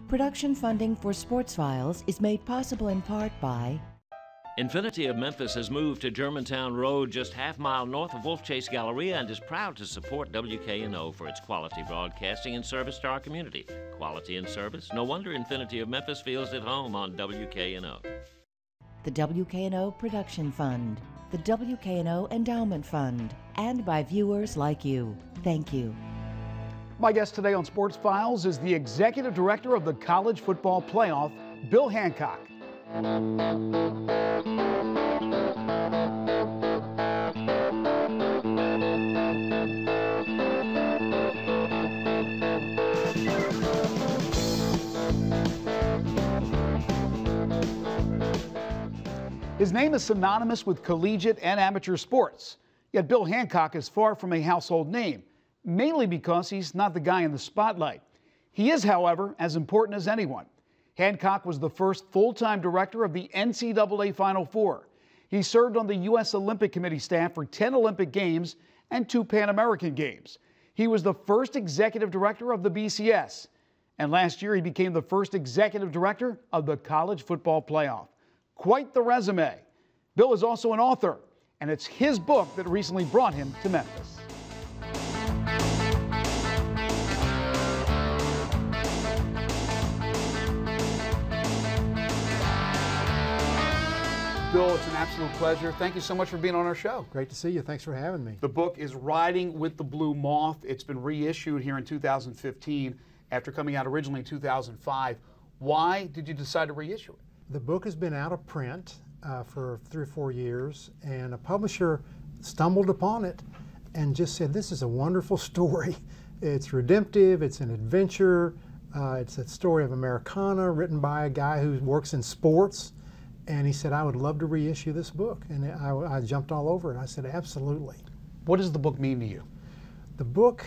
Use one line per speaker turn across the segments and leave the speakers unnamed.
Production funding for Sports Files is made possible in part by
Infiniti of Memphis has moved to Germantown Road, just half-mile north of Wolf Chase Galleria, and is proud to support WKNO for its quality broadcasting and service to our community. Quality and service? No wonder Infiniti of Memphis feels at home on WKNO.
the WKNO Production Fund, the WKNO Endowment Fund, and by viewers like you. Thank you.
My guest today on Sports Files is the Executive Director of the College Football Playoff, Bill Hancock. His name is synonymous with collegiate and amateur sports, yet Bill Hancock is far from a household name, mainly because he's not the guy in the spotlight. He is, however, as important as anyone. Hancock was the first full-time director of the NCAA Final Four. He served on the U.S. Olympic Committee staff for 10 Olympic Games and 2 Pan American Games. He was the first executive director of the BCS. And last year, he became the first executive director of the College Football Playoff. Quite the resume. Bill is also an author, and it's his book that recently brought him to Memphis. Bill, it's an absolute pleasure. Thank you so much for being on our show.
Great to see you. Thanks for having me.
The book is Riding with the Blue Moth. It's been reissued here in 2015 after coming out originally in 2005. Why did you decide to reissue it?
The book has been out of print for 3 or 4 years, and a publisher stumbled upon it and just said, this is a wonderful story. It's redemptive, it's an adventure, it's a story of Americana written by a guy who works in sports. And he said, I would love to reissue this book. And I jumped all over it. I said, absolutely.
What does the book mean to you?
The book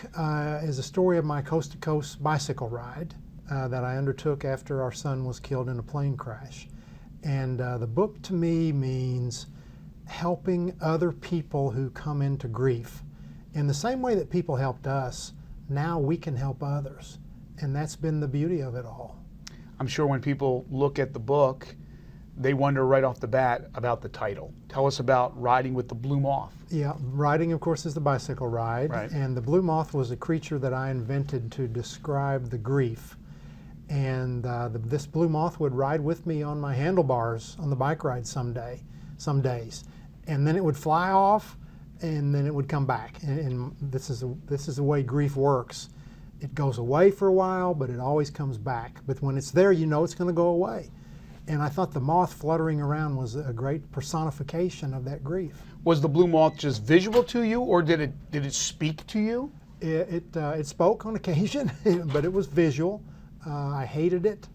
is a story of my coast-to-coast bicycle ride that I undertook after our son was killed in a plane crash. And the book to me means helping other people who come into grief. In the same way that people helped us, now we can help others. And that's been the beauty of it all.
I'm sure when people look at the book, they wonder right off the bat about the title. Tell us about Riding with the Blue Moth.
Yeah, riding, of course, is the bicycle ride.
Right.
And the blue moth was a creature that I invented to describe the grief. And this blue moth would ride with me on my handlebars on the bike ride some days. And then it would fly off, and then it would come back. And this is the way grief works. It goes away for a while, but it always comes back. But when it's there, you know it's going to go away. And I thought the moth fluttering around was a great personification of that grief.
Was the blue moth just visual to you, or did it speak to you?
It spoke on occasion, but it was visual. I hated it.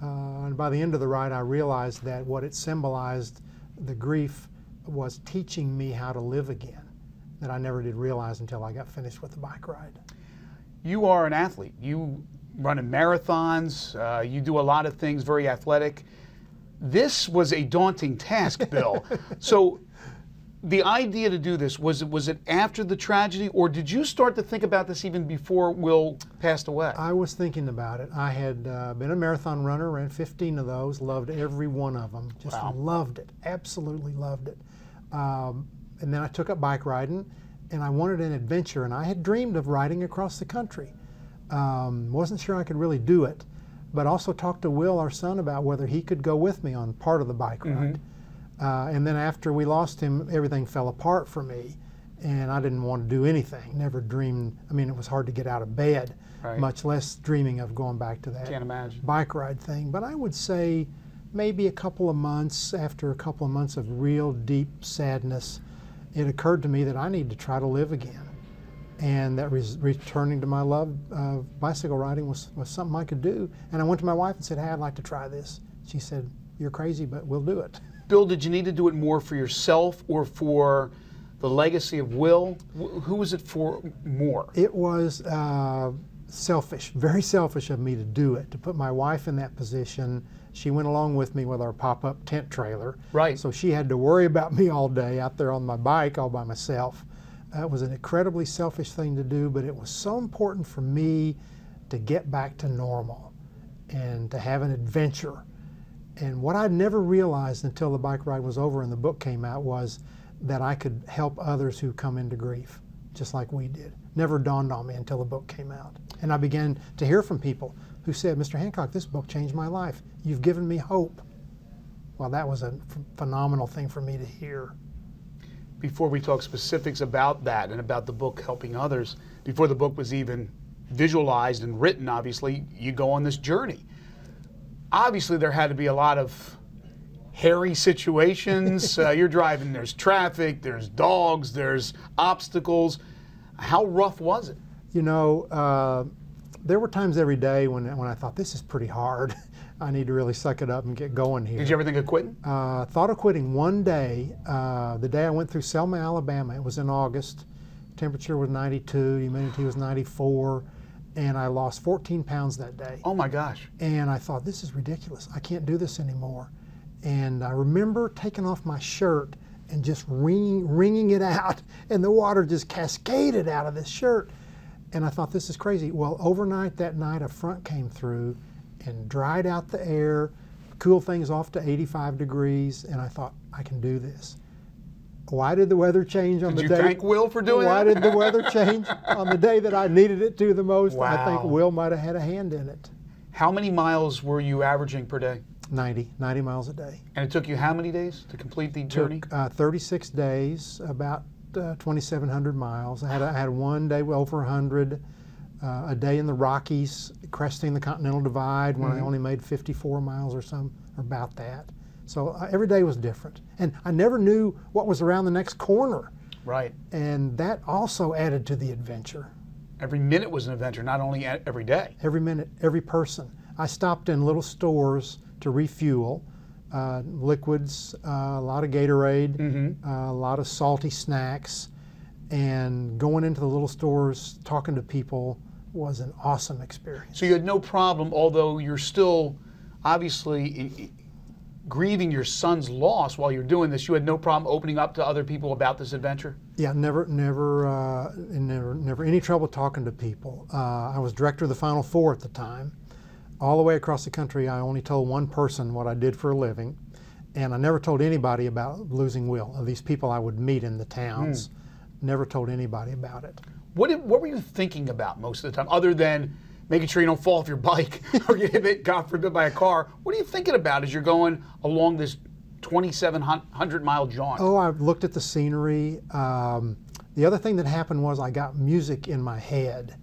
And by the end of the ride, I realized that what it symbolized, the grief, was teaching me how to live again, that I never did realize until I got finished with the bike ride.
You are an athlete. You run in marathons. You do a lot of things, very athletic. This was a daunting task, Bill. So the idea to do this, was it after the tragedy, or did you start to think about this even before Will passed away?
I was thinking about it. I had been a marathon runner, ran 15 of those, loved every one of them. Just loved it, absolutely loved it. And then I took up bike riding, and I wanted an adventure, and I had dreamed of riding across the country. Wasn't sure I could really do it, but also talked to Will, our son, about whether he could go with me on part of the bike ride. And then after we lost him, everything fell apart for me, and I didn't want to do anything. Never dreamed. I mean, it was hard to get out of bed, much less dreaming of going back to that bike ride thing. But I would say maybe a couple of months, after a couple of months of real deep sadness, it occurred to me that I need to try to live again. And that returning to my love of bicycle riding was something I could do. And I went to my wife and said, hey, I'd like to try this. She said, you're crazy, but we'll do it.
Bill, did you need to do it more for yourself or for the legacy of Will? Who was it for more?
It was selfish, very selfish of me to do it, to put my wife in that position. She went along with me with our pop-up tent trailer.
Right.
So she had to worry about me all day out there on my bike all by myself. It was an incredibly selfish thing to do, but it was so important for me to get back to normal. and to have an adventure. And what I'd never realized until the bike ride was over and the book came out was that I could help others who come into grief, just like we did. Never dawned on me until the book came out. And I began to hear from people who said, Mr. Hancock, this book changed my life. You've given me hope. Well, that was a phenomenal thing for me to hear.
Before we talk specifics about that and about the book helping others, before the book was even visualized and written, obviously, you go on this journey. Obviously, there had to be a lot of hairy situations. You're driving, there's traffic, there's dogs, there's obstacles. How rough was it?
You know, there were times every day when I thought, this is pretty hard. I need to really suck it up and get going here.
Did you ever think of quitting?
Thought of quitting one day, the day I went through Selma, Alabama. It was in August. Temperature was 92, humidity was 94, and I lost 14 pounds that day.
Oh my gosh.
And I thought, this is ridiculous. I can't do this anymore. And I remember taking off my shirt and just wringing it out, and the water just cascaded out of this shirt. And I thought, this is crazy. Well, overnight that night, a front came through and dried out the air, cooled things off to 85 degrees, and I thought, I can do this. Why did the weather change on the day?
Did you thank Will for doing that?
Why did the weather change on the day that I needed it to the most?
Wow.
I think Will might have had a hand in it.
How many miles were you averaging per day?
90 miles a day.
And it took you how many days to complete the journey?
Took 36 days, about 2,700 miles. I had one day over 100, a day in the Rockies, cresting the Continental Divide when I only made 54 miles or some, or about that. So every day was different. And I never knew what was around the next corner.
Right.
And that also added to the adventure.
Every minute was an adventure, not only every day.
Every minute, every person. I stopped in little stores to refuel, liquids, a lot of Gatorade, a lot of salty snacks, and going into the little stores, talking to people was an awesome experience.
So you had no problem, although you're still obviously grieving your son's loss while you're doing this, you had no problem opening up to other people about this adventure?
Yeah, never any trouble talking to people. I was director of the Final Four at the time. All the way across the country, I only told one person what I did for a living, and I never told anybody about losing Will, of these people I would meet in the towns. Never told anybody about it.
What were you thinking about most of the time, other than making sure you don't fall off your bike or get hit, God forbid, by a car? What are you thinking about as you're going along this 2,700-mile jaunt?
Oh, I looked at the scenery. The other thing that happened was I got music in my head.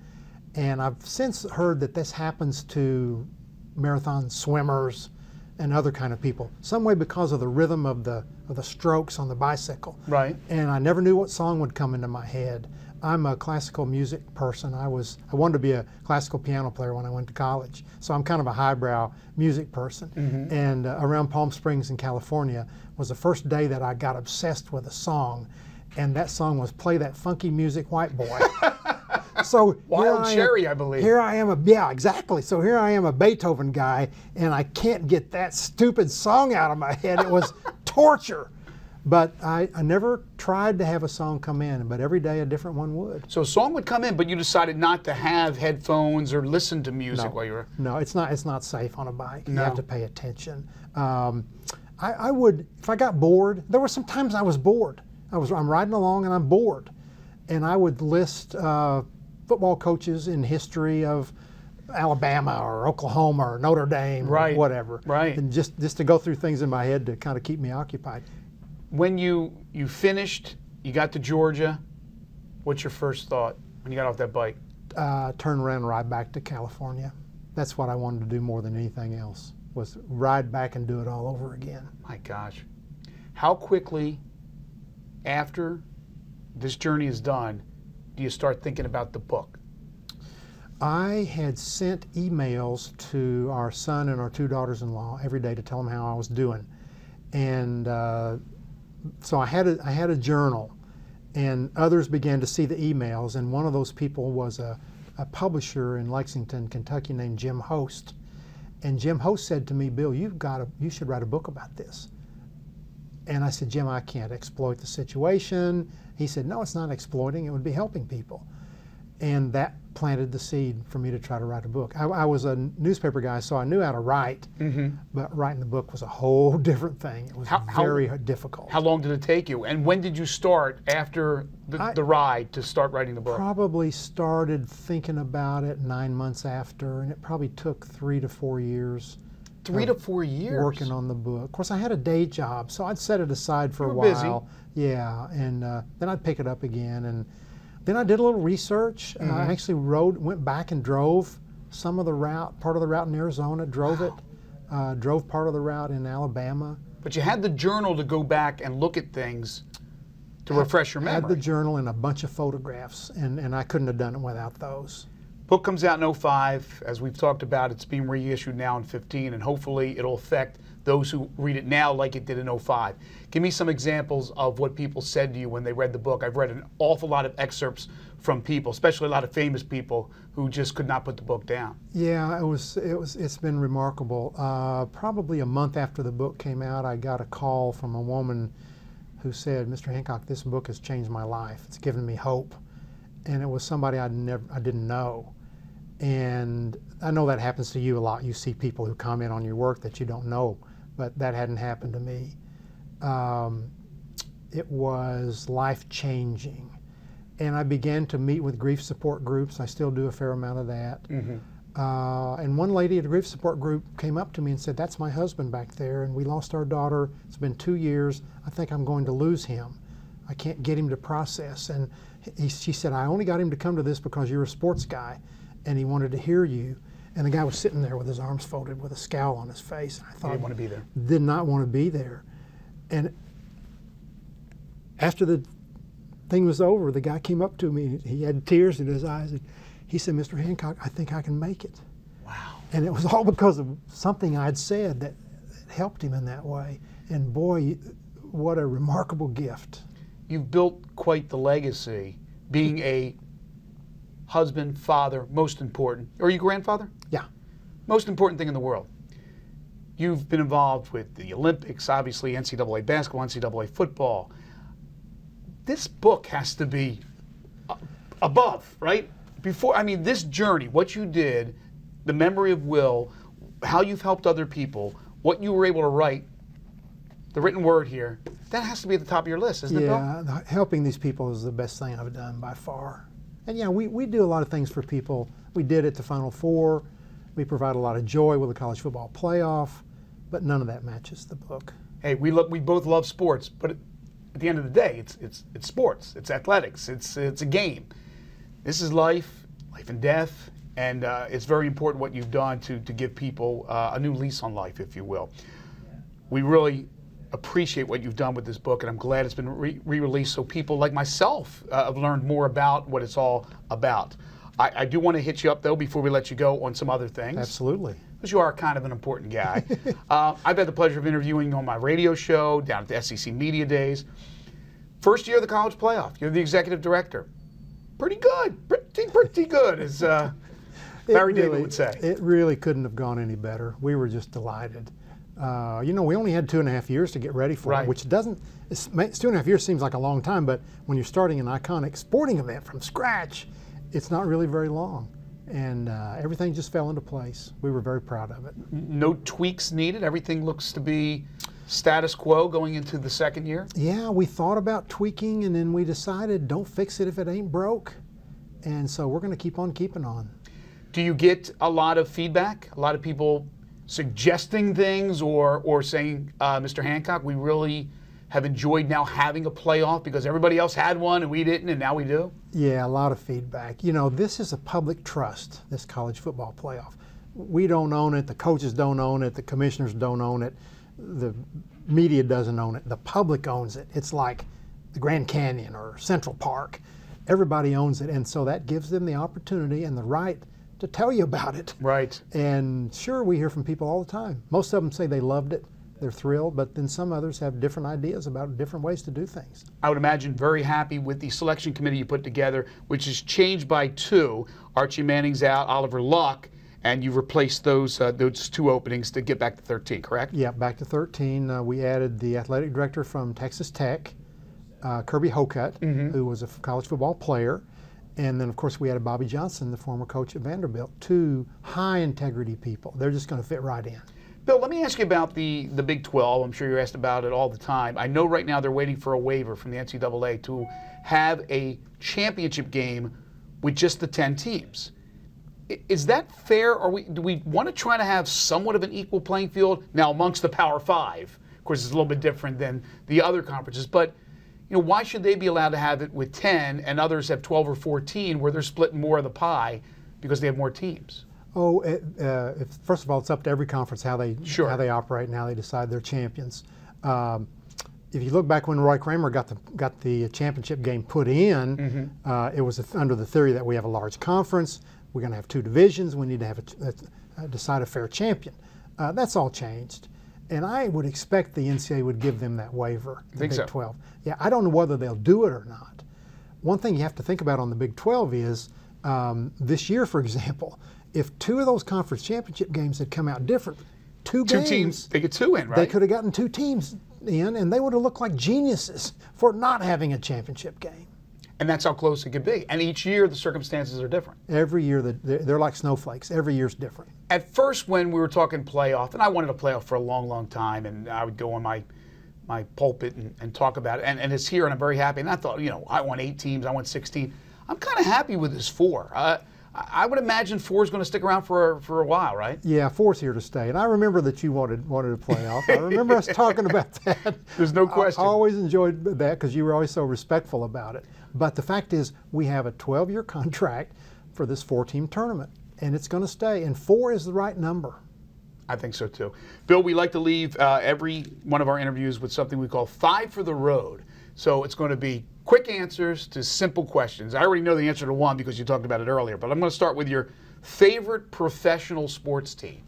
And I've since heard that this happens to marathon swimmers and other kind of people, some way because of the rhythm of the strokes on the bicycle.
Right.
And I never knew what song would come into my head. I'm a classical music person. I wanted to be a classical piano player when I went to college, so I'm kind of a highbrow music person. And around Palm Springs in California was the first day that I got obsessed with a song, and that song was "Play That Funky Music, White Boy." So
Wild Cherry, I believe.
Here I am, yeah, exactly. So here I am, a Beethoven guy, and I can't get that stupid song out of my head. It was torture. But I never tried to have a song come in, but every day a different one would.
So a song would come in, but you decided not to have headphones or listen to music while you were...
No, it's not safe on a bike.
No.
You have to pay attention. I would, if I got bored, there were some times I was bored. I'm riding along and I'm bored. And I would list football coaches in history of Alabama or Oklahoma or Notre Dame or whatever.
Right.
And just to go through things in my head to kind of keep me occupied.
When you finished, you got to Georgia, what's your first thought when you got off that bike?
Turn around and ride back to California. That's what I wanted to do more than anything else, was ride back and do it all over again.
My gosh. How quickly after this journey is done do you start thinking about the book?
I had sent emails to our son and our two daughters-in-law every day to tell them how I was doing. And so I had a journal, and others began to see the emails, and one of those people was a publisher in Lexington, Kentucky named Jim Host. And Jim Host said to me, "Bill, you should write a book about this." And I said, "Jim, I can't exploit the situation." He said, "No, it's not exploiting, it would be helping people." And that planted the seed for me to try to write a book. I was a newspaper guy, so I knew how to write, but writing the book was a whole different thing. It was very difficult.
How long did it take you? And when did you start after the ride to start writing the book?
Probably started thinking about it 9 months after, and it probably took 3 to 4 years.
3 to 4 years?
Working on the book. Of course, I had a day job, so I'd set it aside for a while.
Busy.
Yeah, and then I'd pick it up again. And then I did a little research. I actually went back and drove some of the route, part of the route in Arizona, drove it, drove part of the route in Alabama.
But you had the journal to go back and look at things to refresh your memory.
I had the journal and a bunch of photographs, and I couldn't have done it without those.
Book comes out in 05. As we've talked about, it's being reissued now in 15, and hopefully it'll affect those who read it now like it did in 05. Give me some examples of what people said to you when they read the book. I've read an awful lot of excerpts from people, especially a lot of famous people who just could not put the book down.
Yeah, it's been remarkable. Probably a month after the book came out, I got a call from a woman who said, "Mr. Hancock, this book has changed my life. It's given me hope." And it was somebody I didn't know. And I know that happens to you a lot. You see people who comment on your work that you don't know, but that hadn't happened to me. It was life-changing. And I began to meet with grief support groups. I still do a fair amount of that. And one lady at a grief support group came up to me and said, "That's my husband back there, and we lost our daughter. It's been 2 years. I think I'm going to lose him. I can't get him to process." And she said, "I only got him to come to this because you're a sports guy, and he wanted to hear you." And the guy was sitting there with his arms folded with a scowl on his face. I thought,
He didn't want to be there.
Did not want to be there. And after the thing was over, the guy came up to me. He had tears in his eyes. And he said, "Mr. Hancock, I think I can make it."
Wow.
And it was all because of something I'd said that helped him in that way. And boy, what a remarkable gift.
You've built quite the legacy, being a husband, father, most important. Are you grandfather?
Yeah.
Most important thing in the world. You've been involved with the Olympics, obviously NCAA basketball, NCAA football. This book has to be above, right? Before, I mean, this journey, what you did, the memory of Will, how you've helped other people, what you were able to write, the written word here, that has to be at the top of your list, isn't it, Bill?
Yeah, helping these people is the best thing I've done by far. And yeah, we do a lot of things for people. We did at the Final Four. We provide a lot of joy with the college football playoff, but none of that matches the book.
Hey, we both love sports, but at the end of the day, it's sports, it's athletics, it's a game. This is life and death, and it's very important what you've done to give people a new lease on life, if you will. We really appreciate what you've done with this book, and I'm glad it's been re-released so people like myself have learned more about what it's all about. I do want to hit you up, though, before we let you go on some other things.
Absolutely.
Because you are kind of an important guy. I've had the pleasure of interviewing you on my radio show down at the SEC Media Days. First year of the college playoff. You're the executive director. Pretty good. Pretty good, as Larry David would say.
It really couldn't have gone any better. We were just delighted. You know, we only had 2.5 years to get ready for it, which doesn't, it's 2.5 years seems like a long time, but when you're starting an iconic sporting event from scratch, it's not really very long. And everything just fell into place. We were very proud of it.
No tweaks needed? Everything looks to be status quo going into the second year?
Yeah, we thought about tweaking, and then we decided don't fix it if it ain't broke. And so we're going to keep on keeping on.
Do you get a lot of feedback? A lot of people suggesting things or saying, Mr. Hancock, we really have enjoyed now having a playoff because everybody else had one and we didn't, and now we do?
Yeah, a lot of feedback. You know, this is a public trust, this college football playoff. We don't own it, the coaches don't own it, the commissioners don't own it, the media doesn't own it, the public owns it. It's like the Grand Canyon or Central Park. Everybody owns it, and so that gives them the opportunity and the right to tell you about it.
Right.
And sure, we hear from people all the time. Most of them say they loved it, they're thrilled, but then some others have different ideas about different ways to do things.
I would imagine very happy with the selection committee you put together, which is changed by 2. Archie Manning's out, Oliver Luck, and you've replaced those 2 openings to get back to 13, correct?
Yeah, back to 13. We added the athletic director from Texas Tech, Kirby Hocutt, who was a college football player, And then, of course, we had Bobby Johnson, the former coach at Vanderbilt, 2 high-integrity people. They're just going to fit right in.
Bill, let me ask you about the Big 12. I'm sure you're asked about it all the time. I know right now they're waiting for a waiver from the NCAA to have a championship game with just the 10 teams. Is that fair? Or do we want to try to have somewhat of an equal playing field now amongst the Power 5? Of course, it's a little bit different than the other conferences, but why should they be allowed to have it with 10 and others have 12 or 14 where they're splitting more of the pie because they have more teams?
Oh, first of all, it's up to every conference how they operate and how they decide their champions. If you look back when Roy Kramer got the championship game put in, it was under the theory that we have a large conference, we're going to have 2 divisions, we need to have decide a fair champion. That's all changed, and I would expect the NCAA would give them that waiver. The Big 12. Yeah, I don't know whether they'll do it or not. One thing you have to think about on the Big 12 is this year, for example, if 2 of those conference championship games had come out different, two
teams, they get 2 in, right?
They could have gotten 2 teams in, and they would have looked like geniuses for not having a championship game.
And that's how close it could be. And each year the circumstances are different.
Every year they're like snowflakes. Every year's different.
At first, when we were talking playoff, and I wanted a playoff for a long, long time, and I would go on my pulpit and talk about it, and it's here, and I'm very happy. And I thought, I want 8 teams, I want 16. I'm kind of happy with this 4. I would imagine 4 is going to stick around for a while, right?
Yeah, 4's here to stay. And I remember that you wanted a playoff. I remember us talking about that.
There's no question.
I always enjoyed that because you were always so respectful about it. But the fact is, we have a 12-year contract for this 4-team tournament, and it's going to stay. And 4 is the right number.
I think so, too. Bill, we like to leave every one of our interviews with something we call 5 for the road. So it's going to be quick answers to simple questions. I already know the answer to one because you talked about it earlier, but I'm going to start with your favorite professional sports team.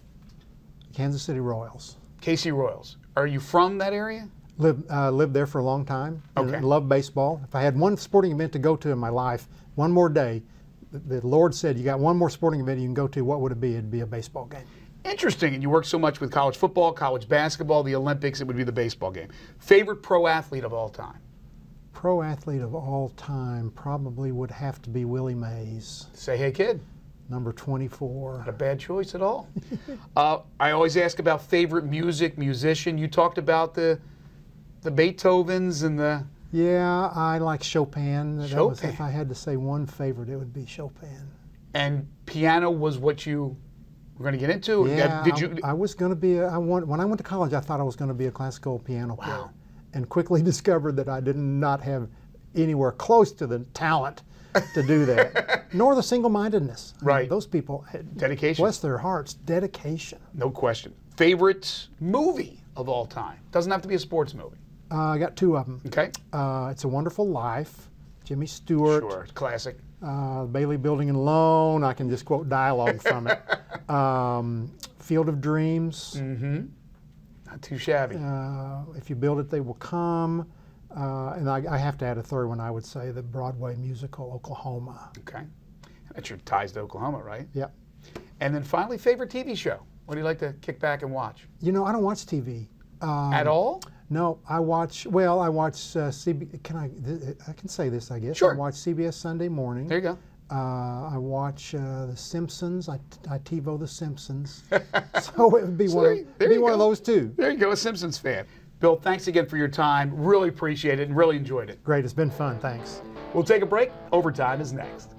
Kansas City Royals.
KC Royals. Are you from that area?
Lived there for a long time.
Okay.
Love baseball. If I had one sporting event to go to in my life, one more day, the Lord said, you got one more sporting event you can go to, what would it be? It'd be a baseball game.
Interesting, and you work so much with college football, college basketball, the Olympics, it would be the baseball game. Favorite pro athlete of all time?
Pro athlete of all time probably would have to be Willie Mays.
Say hey, kid.
Number 24.
Not a bad choice at all. I always ask about favorite musician. You talked about the Beethovens and the...
Yeah, I like Chopin.
Chopin.
If I had to say one favorite, it would be Chopin.
And piano was what you were going to get into?
Yeah,
Did you?
I was going to be, when I went to college, I thought I was going to be a classical piano player. And quickly discovered that I did not have anywhere close to the talent to do that, nor the single-mindedness.
Right.
I mean, those people,
dedication.
Bless their hearts, dedication.
No question. Favorite movie of all time? Doesn't have to be a sports movie.
I got 2 of them.
Okay.
It's a Wonderful Life, Jimmy Stewart.
Sure, classic.
Bailey Building and Loan. I can just quote dialogue from it. Field of Dreams.
Mm-hmm. Not too shabby.
If you build it, they will come. And I have to add a third one, I would say, the Broadway musical, Oklahoma.
Okay. That's your ties to Oklahoma, right?
Yep.
And then finally, favorite TV show? What do you like to kick back and watch?
I don't watch TV.
At all?
No, I watch CBS. I can say this, I guess.
Sure.
I watch CBS Sunday Morning.
There you go.
I watch The Simpsons. I TiVo The Simpsons. So it would be one of those 2.
There you go, a Simpsons fan. Bill, thanks again for your time. Really appreciate it and really enjoyed it.
Great, it's been fun. Thanks.
We'll take a break. Overtime is next.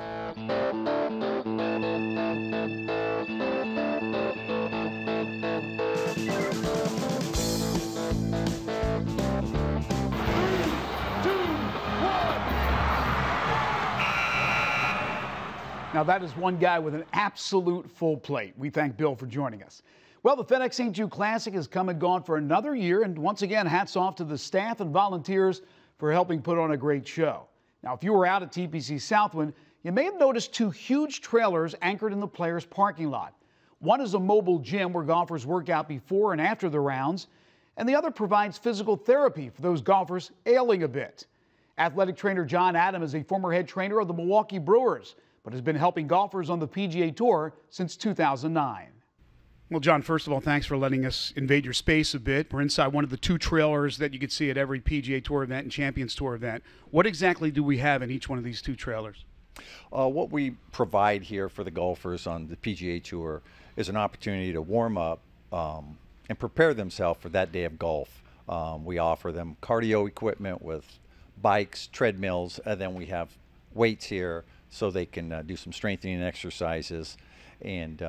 Now that is one guy with an absolute full plate. We thank Bill for joining us. Well, the FedEx St. Jude Classic has come and gone for another year, and once again, hats off to the staff and volunteers for helping put on a great show. Now, if you were out at TPC Southwind, you may have noticed 2 huge trailers anchored in the players' parking lot. One is a mobile gym where golfers work out before and after the rounds, and the other provides physical therapy for those golfers ailing a bit. Athletic trainer John Adam is a former head trainer of the Milwaukee Brewers, but has been helping golfers on the PGA Tour since 2009. Well, John, first of all, thanks for letting us invade your space a bit. We're inside one of the 2 trailers that you can see at every PGA Tour event and Champions Tour event. What exactly do we have in each one of these 2 trailers?
What we provide here for the golfers on the PGA Tour is an opportunity to warm up and prepare themselves for that day of golf. We offer them cardio equipment with bikes, treadmills, and then we have weights here so they can do some strengthening exercises, and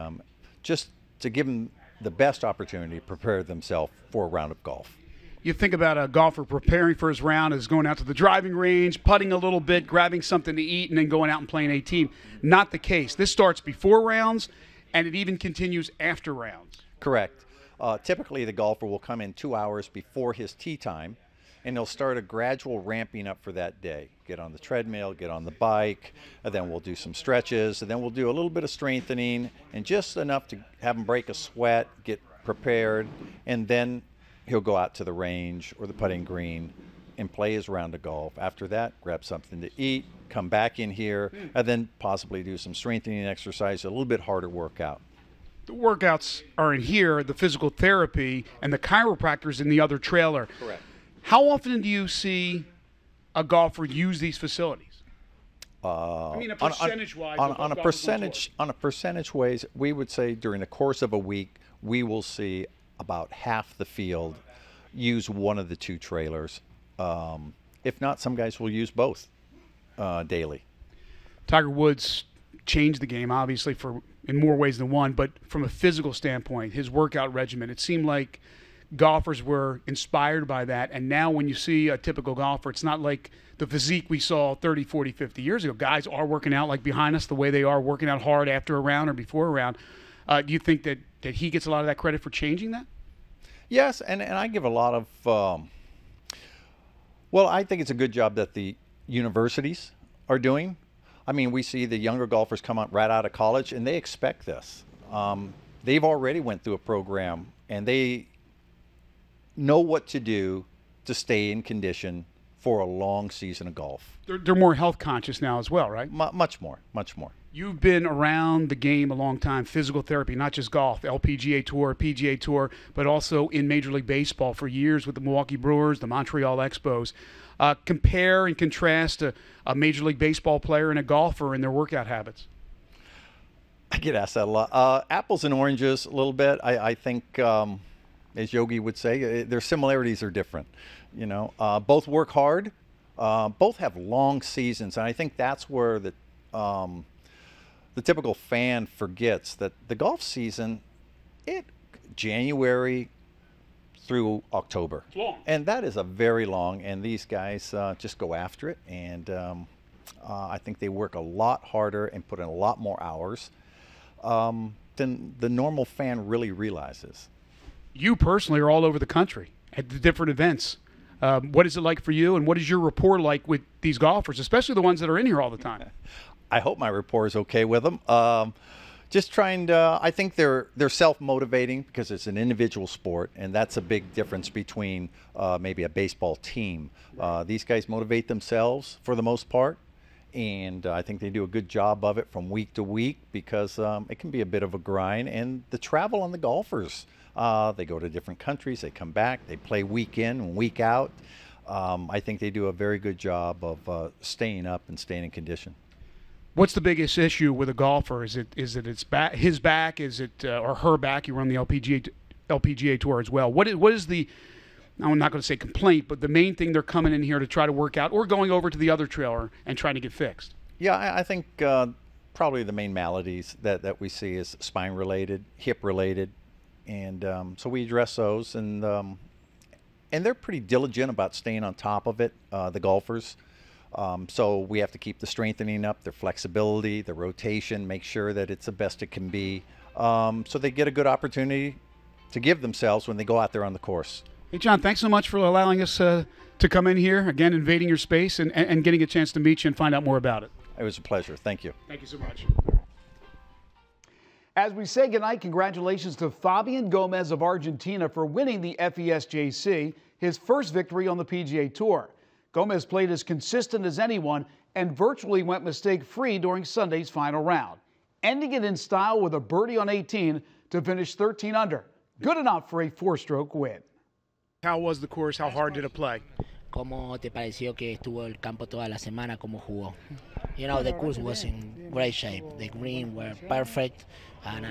just to give them the best opportunity to prepare themselves for a round of golf.
You think about a golfer preparing for his round as going out to the driving range, putting a little bit, grabbing something to eat, and then going out and playing 18. Not the case. This starts before rounds, and it even continues after rounds.
Correct. Typically, the golfer will come in 2 hours before his tee time, and they'll start a gradual ramping up for that day. Get on the treadmill, get on the bike, and then we'll do some stretches, and then we'll do a little bit of strengthening, and just enough to have him break a sweat, get prepared, and then he'll go out to the range or the putting green and play his round of golf. After that, grab something to eat, come back in here, and then possibly do some strengthening exercise, a little bit harder workout.
The workouts are in here, the physical therapy, and the chiropractor's in the other trailer.
Correct.
How often do you see a golfer use these facilities? I mean, percentage-wise.
On a percentage ways, we would say during the course of a week, we will see about half the field use one of the two trailers. If not, some guys will use both daily.
Tiger Woods changed the game, obviously, in more ways than one, but from a physical standpoint, his workout regimen, it seemed like golfers were inspired by that. And now when you see a typical golfer, it's not like the physique we saw 30, 40, 50 years ago. Guys are working out like behind us the way they are working out hard after a round or before a round. Do you think that he gets a lot of that credit for changing that?
Yes, and I give a lot of well, I think it's a good job that the universities are doing. I mean, we see the younger golfers come out right out of college, and they expect this. They've already went through a program, and they know what to do to stay in condition for a long season of golf.
They're more health conscious now as well, right?
Much more.
You've been around the game a long time, physical therapy, not just golf, LPGA Tour, PGA Tour, but also in Major League Baseball for years with the Milwaukee Brewers, the Montreal Expos. Compare and contrast a Major League Baseball player and a golfer in their workout habits.
I get asked that a lot. Apples and oranges a little bit. I think, as Yogi would say, their similarities are different. You know, both work hard, both have long seasons, and I think that's where the typical fan forgets that the golf season, January through October.
It's long.
And that is a very long, and these guys just go after it, and I think they work a lot harder and put in a lot more hours than the normal fan really realizes.
You personally are all over the country at the different events. What is it like for you, and what is your rapport like with these golfers, especially the ones that are in here all the time?
I hope my rapport is okay with them. Just trying to, I think they're self-motivating because it's an individual sport, and that's a big difference between maybe a baseball team. These guys motivate themselves for the most part, and I think they do a good job of it from week to week because it can be a bit of a grind. And the travel on the golfers, they go to different countries, they come back, they play week in and week out. I think they do a very good job of staying up and staying in condition.
What's the biggest issue with a golfer? Is it his back? Is it or her back? You run the LPGA Tour as well. What is the? I'm not going to say complaint, but the main thing they're coming in here to try to work out, or going over to the other trailer and trying to get fixed.
Yeah, I think probably the main maladies that we see is spine related, hip related, and so we address those, and they're pretty diligent about staying on top of it. The golfers. So we have to keep the strengthening up, their flexibility, the rotation, make sure that it's the best it can be, so they get a good opportunity to give themselves when they go out there on the course.
Hey, John, thanks so much for allowing us to come in here, again, invading your space and getting a chance to meet you and find out more about it.
It was a pleasure. Thank you.
Thank you so much. As we say goodnight, congratulations to Fabian Gomez of Argentina for winning the FESJC, his first victory on the PGA Tour. Gomez played as consistent as anyone and virtually went mistake-free during Sunday's final round, ending it in style with a birdie on 18 to finish 13 under. Good enough for a 4-stroke win. How was the course? How hard did it play?
¿Cómo te pareció que estuvo el campo toda la semana? ¿Cómo jugó? You know, the course was in great shape. The green were perfect, and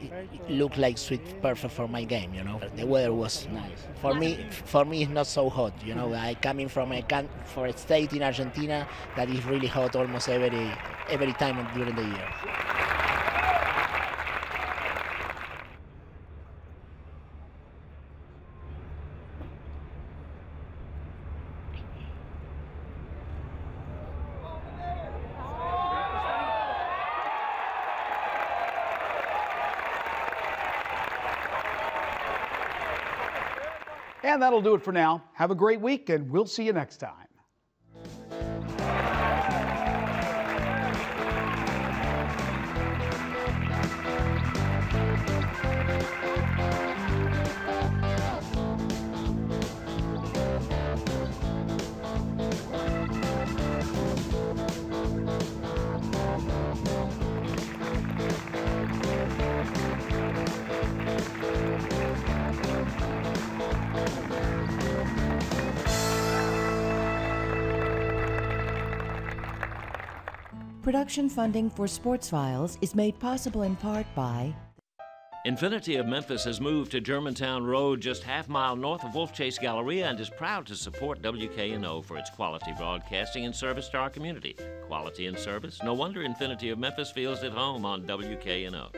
it looked like sweet perfect for my game. You know, the weather was nice. For me, it's not so hot. You know, I coming from a state in Argentina that is really hot almost every time during the year.
And that'll do it for now. Have a great week, and we'll see you next time.
Production funding for Sports Files is made possible in part by
Infinity of Memphis has moved to Germantown Road, just half-mile north of Wolf Chase Galleria, and is proud to support WKNO for its quality broadcasting and service to our community. Quality and service? No wonder Infinity of Memphis feels at home on WKNO.